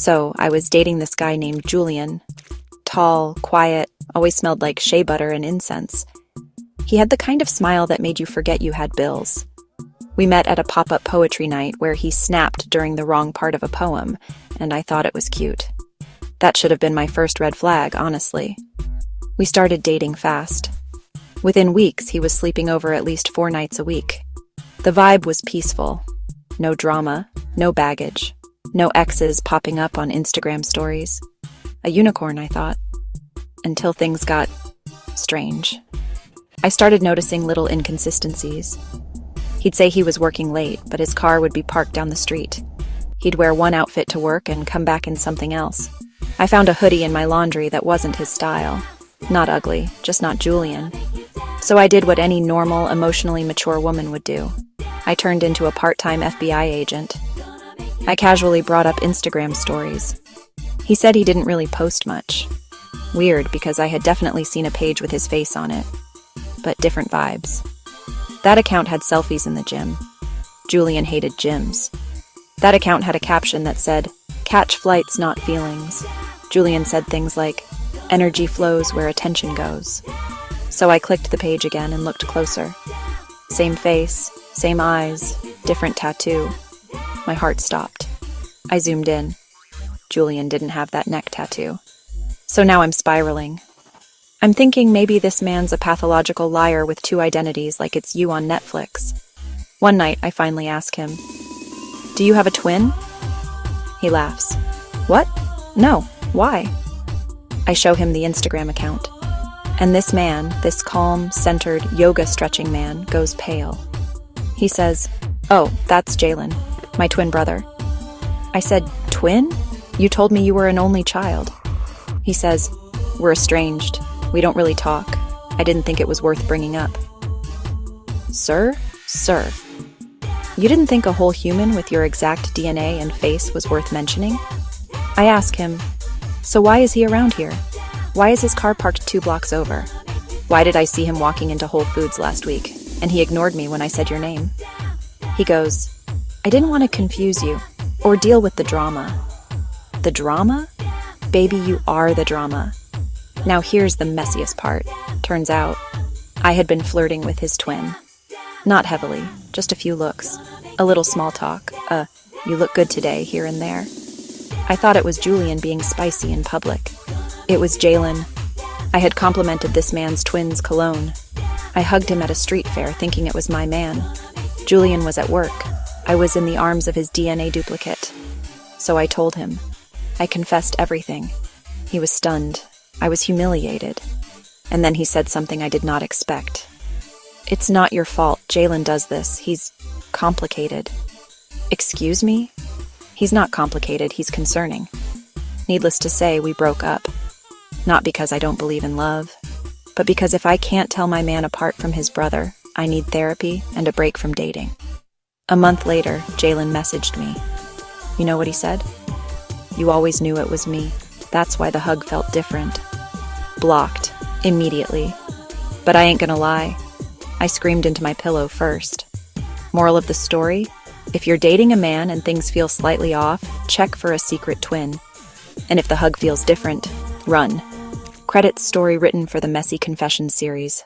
So I was dating this guy named Julian. Tall, quiet, always smelled like shea butter and incense. He had the kind of smile that made you forget you had bills. We met at a pop-up poetry night where he snapped during the wrong part of a poem, and I thought it was cute. That should have been my first red flag, honestly. We started dating fast. Within weeks, he was sleeping over at least 4 nights a week. The vibe was peaceful. No drama, no baggage, no exes popping up on Instagram stories. A unicorn, I thought. Until things got strange. I started noticing little inconsistencies. He'd say he was working late, but his car would be parked down the street. He'd wear one outfit to work and come back in something else. I found a hoodie in my laundry that wasn't his style. Not ugly, just not Julian. So I did what any normal, emotionally mature woman would do. I turned into a part-time FBI agent. I casually brought up Instagram stories. He said he didn't really post much. Weird, because I had definitely seen a page with his face on it. But different vibes. That account had selfies in the gym. Julian hated gyms. That account had a caption that said, "Catch flights, not feelings." Julian said things like, "Energy flows where attention goes." So I clicked the page again and looked closer. Same face, same eyes, different tattoo. My heart stopped. I zoomed in. Julian didn't have that neck tattoo. So now I'm spiraling. I'm thinking maybe this man's a pathological liar with 2 identities like it's You on Netflix. One night, I finally ask him, "Do you have a twin?" He laughs. "What? No. Why?" I show him the Instagram account. And this man, this calm, centered, yoga-stretching man, goes pale. He says, "Oh, that's Jalen, my twin brother." I said, "Twin? You told me you were an only child." He says, "We're estranged. We don't really talk. I didn't think it was worth bringing up." Sir, you didn't think a whole human with your exact DNA and face was worth mentioning? I ask him, "So why is he around here? Why is his car parked 2 blocks over? Why did I see him walking into Whole Foods last week, and he ignored me when I said your name?" He goes, "I didn't want to confuse you, or deal with the drama." The drama? Baby, you are the drama. Now here's the messiest part. Turns out, I had been flirting with his twin. Not heavily, just a few looks. A little small talk. "You look good today," here and there. I thought it was Julian being spicy in public. It was Jalen. I had complimented this man's twin's cologne. I hugged him at a street fair thinking it was my man. Julian was at work. I was in the arms of his DNA duplicate. So I told him. I confessed everything. He was stunned. I was humiliated. And then he said something I did not expect. "It's not your fault. Jalen does this. He's complicated." Excuse me? He's not complicated. He's concerning. Needless to say, we broke up. Not because I don't believe in love, but because if I can't tell my man apart from his brother, I need therapy and a break from dating. A month later, Jalen messaged me. You know what he said? "You always knew it was me. That's why the hug felt different." Blocked. Immediately. But I ain't gonna lie. I screamed into my pillow first. Moral of the story? If you're dating a man and things feel slightly off, check for a secret twin. And if the hug feels different, run. Credits story written for the Messy Confessions series.